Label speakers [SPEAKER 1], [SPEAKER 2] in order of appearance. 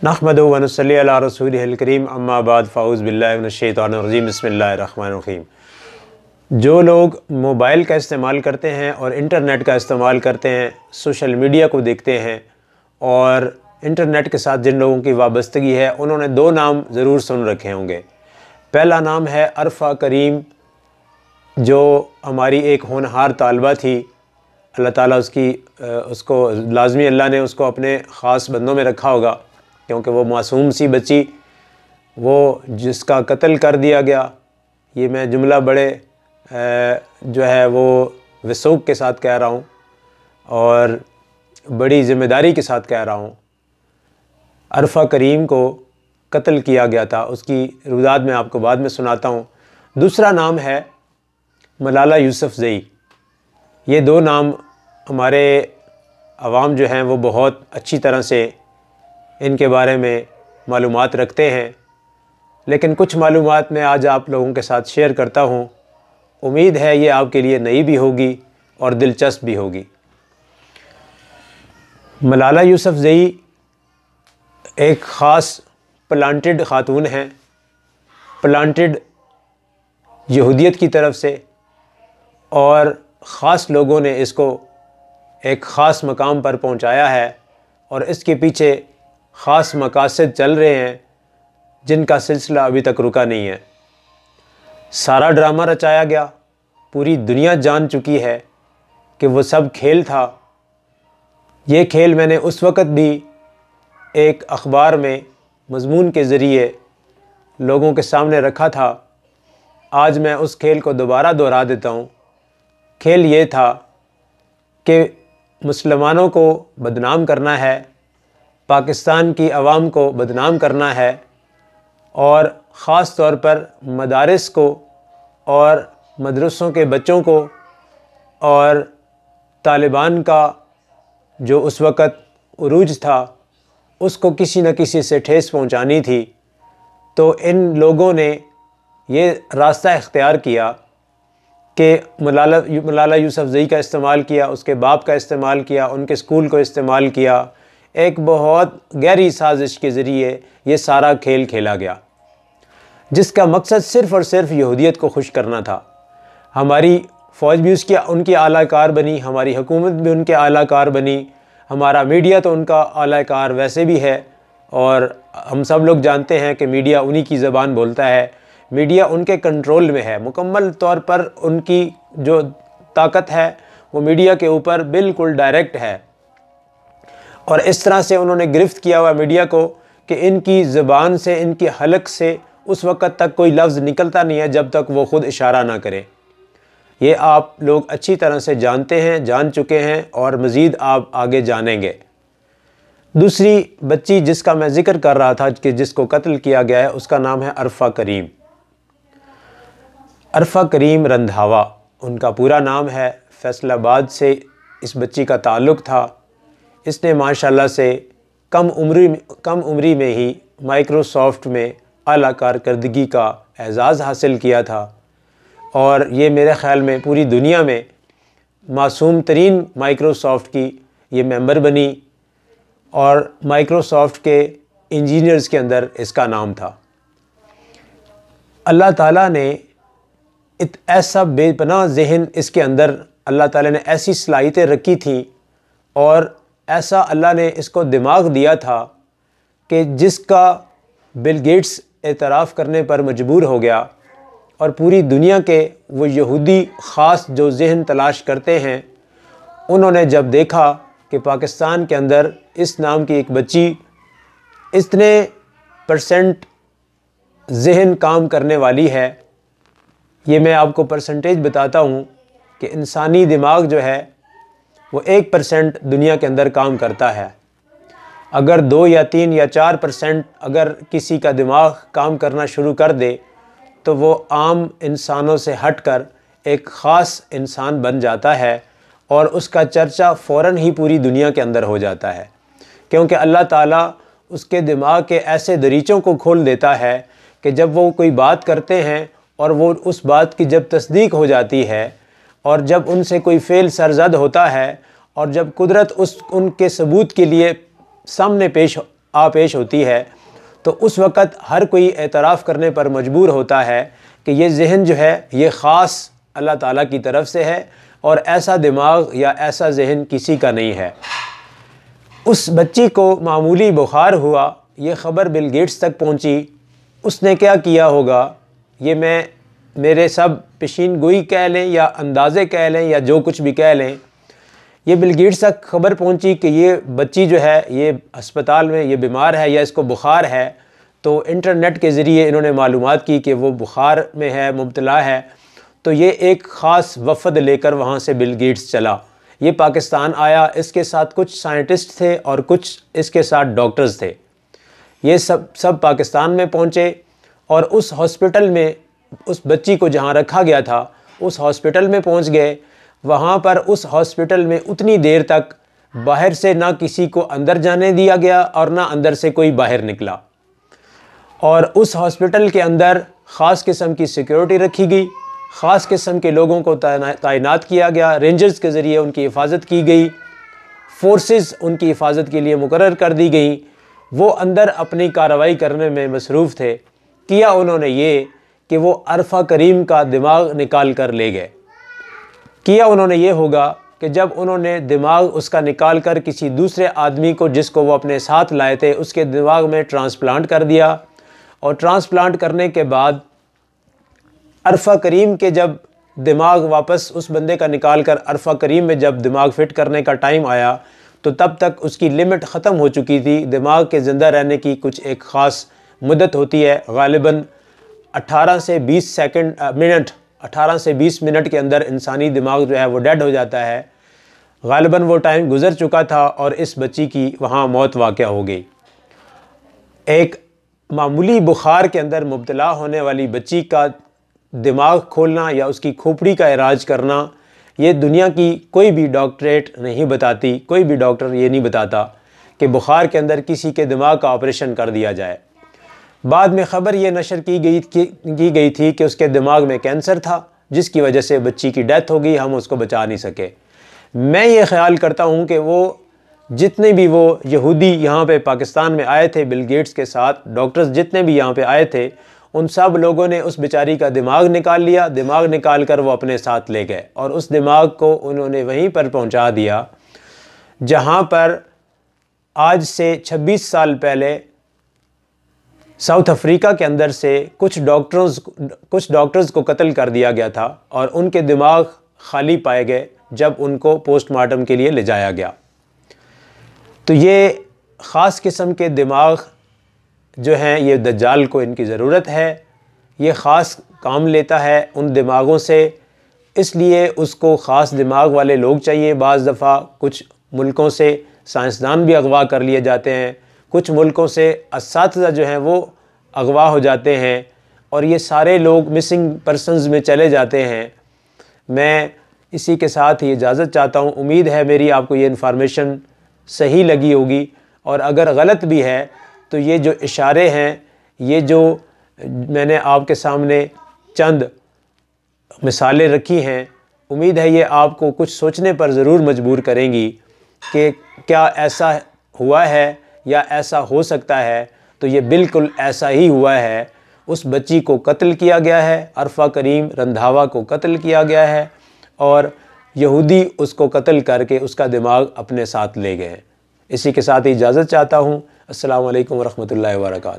[SPEAKER 1] नहमदुहु व नसल्ली अला रसूलिहिल करीम अम्मा बाद फ़ाऊज़ बिल्लाहि मिनश्शैतानिर्रजीम बिस्मिल्लाहिर्रहमानिर्रहीम। जो लोग मोबाइल का इस्तेमाल करते हैं और इंटरनेट का इस्तेमाल करते हैं, सोशल मीडिया को देखते हैं और इंटरनेट के साथ जिन लोगों की वाबस्तगी है, उन्होंने दो नाम ज़रूर सुन रखे होंगे। पहला नाम है अरफ़ा करीम, जो हमारी एक होनहार तालबा थी। अल्लाह ताला उसको लाज़मी अल्लाह ने उसको अपने ख़ास बंदों में रखा होगा, क्योंकि वो मासूम सी बच्ची, वो जिसका कत्ल कर दिया गया, ये मैं जुमला बड़े जो है वो वसूक़ के साथ कह रहा हूँ और बड़ी ज़िम्मेदारी के साथ कह रहा हूँ। अरफ़ा करीम को कत्ल किया गया था, उसकी रुदात मैं आपको बाद में सुनाता हूँ। दूसरा नाम है मलाला यूसुफ़ज़ई। ये दो नाम हमारे अवाम जो हैं वो बहुत अच्छी तरह से इनके बारे में मालूमात रखते हैं, लेकिन कुछ मालूमात मैं आज आप लोगों के साथ शेयर करता हूँ। उम्मीद है ये आपके लिए नई भी होगी और दिलचस्प भी होगी। मलाला यूसुफ़ज़ई एक ख़ास प्लांटेड ख़ातून हैं, प्लांटेड यहूदियत की तरफ से, और ख़ास लोगों ने इसको एक ख़ास मकाम पर पहुंचाया है और इसके पीछे ख़ास मकासद चल रहे हैं जिनका सिलसिला अभी तक रुका नहीं है। सारा ड्रामा रचाया गया, पूरी दुनिया जान चुकी है कि वो सब खेल था। ये खेल मैंने उस वक़्त भी एक अख़बार में मज़मून के ज़रिए लोगों के सामने रखा था। आज मैं उस खेल को दोबारा दोहरा देता हूँ। खेल ये था कि मुसलमानों को बदनाम करना है, पाकिस्तान की आवाम को बदनाम करना है, और ख़ास तौर पर मदारिस को और मदरसों के बच्चों को और तालिबान का जो उस वक़्त उरूज था उसको किसी न किसी से ठेस पहुंचानी थी। तो इन लोगों ने ये रास्ता इख्तियार किया कि मलाला यूसुफ़ज़ई का इस्तेमाल किया, उसके बाप का इस्तेमाल किया, उनके स्कूल को इस्तेमाल किया। एक बहुत गहरी साजिश के ज़रिए ये सारा खेल खेला गया, जिसका मकसद सिर्फ़ और सिर्फ यहूदियत को खुश करना था। हमारी फ़ौज भी उनकी आलाकार बनी, हमारी हुकूमत भी उनके आलाकार बनी, हमारा मीडिया तो उनका आलाकार वैसे भी है, और हम सब लोग जानते हैं कि मीडिया उन्हीं की ज़बान बोलता है। मीडिया उनके कंट्रोल में है, मुकम्मल तौर पर उनकी जो ताकत है वो मीडिया के ऊपर बिल्कुल डायरेक्ट है। और इस तरह से उन्होंने गिरफ़्त किया हुआ मीडिया को कि इनकी ज़बान से, इनकी हलक से उस वक़्त तक कोई लफ्ज़ निकलता नहीं है जब तक वो ख़ुद इशारा ना करें। ये आप लोग अच्छी तरह से जानते हैं, जान चुके हैं, और मज़ीद आप आगे जानेंगे। दूसरी बच्ची जिसका मैं ज़िक्र कर रहा था कि जिसको कत्ल किया गया है, उसका नाम है अरफ़ा करीम। अरफ़ा करीम रंधावा उनका पूरा नाम है। फैसलाबाद से इस बच्ची का ताल्लुक़ था। इसने माशाल्लाह से कम उम्री में ही माइक्रोसॉफ्ट में आला कारकर्दगी का एज़ाज़ हासिल किया था, और ये मेरे ख़्याल में पूरी दुनिया में मासूम तरीन माइक्रोसॉफ्ट की ये मेंबर बनी, और माइक्रोसॉफ्ट के इंजीनियर्स के अंदर इसका नाम था। अल्लाह ताला ने ऐसा बेपनाह ज़हन इसके अंदर, अल्लाह ताला ने ऐसी सलाहियतें रखी थी, और ऐसा अल्लाह ने इसको दिमाग दिया था कि जिसका बिल गेट्स एतराफ़ करने पर मजबूर हो गया, और पूरी दुनिया के वो यहूदी ख़ास जो ज़हन तलाश करते हैं, उन्होंने जब देखा कि पाकिस्तान के अंदर इस नाम की एक बच्ची इतने % ज़हन काम करने वाली है। ये मैं आपको परसेंटेज बताता हूँ कि इंसानी दिमाग जो है वो 1% दुनिया के अंदर काम करता है। अगर 2 या 3 या 4% अगर किसी का दिमाग काम करना शुरू कर दे तो वो आम इंसानों से हटकर एक ख़ास इंसान बन जाता है, और उसका चर्चा फ़ौरन ही पूरी दुनिया के अंदर हो जाता है, क्योंकि अल्लाह ताला उसके दिमाग के ऐसे दरीचों को खोल देता है कि जब वो कोई बात करते हैं और वो उस बात की जब तस्दीक हो जाती है, और जब उनसे कोई फ़ेल सरज़द होता है, और जब कुदरत उनके सबूत के लिए सामने पेश پیش ہوتی ہے تو اس وقت ہر کوئی اعتراف کرنے پر مجبور ہوتا ہے کہ یہ ذہن جو ہے یہ خاص اللہ تعالیٰ کی طرف سے ہے اور ایسا دماغ یا ایسا ذہن کسی کا نہیں ہے۔ اس بچی کو معمولی بخار ہوا، یہ خبر بل گیٹس تک پہنچی، اس نے کیا کیا ہوگا یہ میرے سب پیشین گوئی کہہ لیں یا اندازے کہہ لیں یا جو کچھ بھی کہہ لیں، یہ بل گیٹس تک خبر پہنچی کہ یہ بچی جو ہے یہ ہسپتال میں یہ بیمار ہے یا اس کو بخار ہے، تو انٹرنیٹ کے ذریعے انہوں نے معلومات کی کہ وہ بخار میں ہے، مبتلا ہے، تو یہ ایک خاص وفد لے کر وہاں سے بل گیٹس چلا، یہ پاکستان آیا، اس کے ساتھ کچھ سائنٹسٹ تھے اور کچھ اس کے ساتھ ڈاکٹرز تھے، یہ سب پاکستان میں پہنچے اور اس ہاسپٹل میں اس بچی کو جہاں رکھا گیا تھا اس ہاسپٹل میں پہنچ گئے۔ وہاں پر اس ہاسپٹل میں اتنی دیر تک باہر سے نہ کسی کو اندر جانے دیا گیا اور نہ اندر سے کوئی باہر نکلا، اور اس ہاسپٹل کے اندر خاص قسم کی سیکیورٹی رکھی گئی، خاص قسم کے لوگوں کو تعینات کیا گیا، رینجرز کے ذریعے ان کی حفاظت کی گئی، فورسز ان کی حفاظت کے لیے مقرر کر دی گئیں۔ وہ اندر اپنی کارروائی کرنے میں مصروف تھے۔ کیا انہوں نے یہ کہ وہ عرفہ کریم کا دماغ نکال کر لے گئے۔ کیا انہوں نے یہ ہوگا کہ جب انہوں نے دماغ اس کا نکال کر کسی دوسرے آدمی کو جس کو وہ اپنے ساتھ لائے تھے اس کے دماغ میں ٹرانسپلانٹ کر دیا، اور ٹرانسپلانٹ کرنے کے بعد عرفہ کریم کے جب دماغ واپس اس بندے کا نکال کر عرفہ کریم میں جب دماغ فٹ کرنے کا ٹائم آیا تو تب تک اس کی لمٹ ختم ہو چکی تھی۔ دماغ کے زندہ رہنے کی کچھ ایک خاص مدت ہوتی ہے، غالباً 18 سے 20 منٹ کے اندر انسانی دماغ جو ہے وہ ڈیڈ ہو جاتا ہے۔ غالباً وہ ٹائم گزر چکا تھا اور اس بچی کی وہاں موت واقع ہو گئی۔ ایک معمولی بخار کے اندر مبتلا ہونے والی بچی کا دماغ کھولنا یا اس کی کھوپڑی کا علاج کرنا، یہ دنیا کی کوئی بھی ڈاکٹریٹ نہیں بتاتی، کوئی بھی ڈاکٹر یہ نہیں بتاتا کہ بخار کے اندر کسی کے دماغ کا آپریشن کر دیا جائے۔ بعد میں خبر یہ نشر کی گئی تھی کہ اس کے دماغ میں کینسر تھا جس کی وجہ سے بچی کی ڈیتھ ہو گئی، ہم اس کو بچا نہیں سکے۔ میں یہ خیال کرتا ہوں کہ وہ جتنے بھی وہ یہودی یہاں پہ پاکستان میں آئے تھے بل گیٹس کے ساتھ، ڈاکٹرز جتنے بھی یہاں پہ آئے تھے، ان سب لوگوں نے اس بیچاری کا دماغ نکال لیا، دماغ نکال کر وہ اپنے ساتھ لے گئے اور اس دماغ کو انہوں نے وہیں پر پہنچا دیا جہاں پر آج سے 26 سال پہلے ساؤتھ افریقہ کے اندر سے کچھ ڈاکٹرز کو قتل کر دیا گیا تھا اور ان کے دماغ خالی پائے گئے جب ان کو پوسٹ مارٹم کے لیے لے جایا گیا۔ تو یہ خاص قسم کے دماغ جو ہیں یہ دجال کو ان کی ضرورت ہے، یہ خاص کام لیتا ہے ان دماغوں سے، اس لیے اس کو خاص دماغ والے لوگ چاہیے۔ بعض دفعہ کچھ ملکوں سے سائنسدان بھی اغوا کر لیے جاتے ہیں، کچھ ملکوں سے اساتذہ جو ہیں وہ اغوا ہو جاتے ہیں اور یہ سارے لوگ مسنگ پرسنز میں چلے جاتے ہیں۔ میں اسی کے ساتھ ہی اجازت چاہتا ہوں۔ امید ہے میری آپ کو یہ انفارمیشن صحیح لگی ہوگی، اور اگر غلط بھی ہے تو یہ جو اشارے ہیں، یہ جو میں نے آپ کے سامنے چند مثالیں رکھی ہیں، امید ہے یہ آپ کو کچھ سوچنے پر ضرور مجبور کریں گی کہ کیا ایسا ہوا ہے یا ایسا ہو سکتا ہے۔ تو یہ بالکل ایسا ہی ہوا ہے۔ اس بچی کو قتل کیا گیا ہے، عرفہ کریم رندھاوا کو قتل کیا گیا ہے، اور یہودی اس کو قتل کر کے اس کا دماغ اپنے ساتھ لے گئے ہیں۔ اسی کے ساتھ اجازت چاہتا ہوں۔ السلام علیکم ورحمۃ اللہ وبرکاتہ۔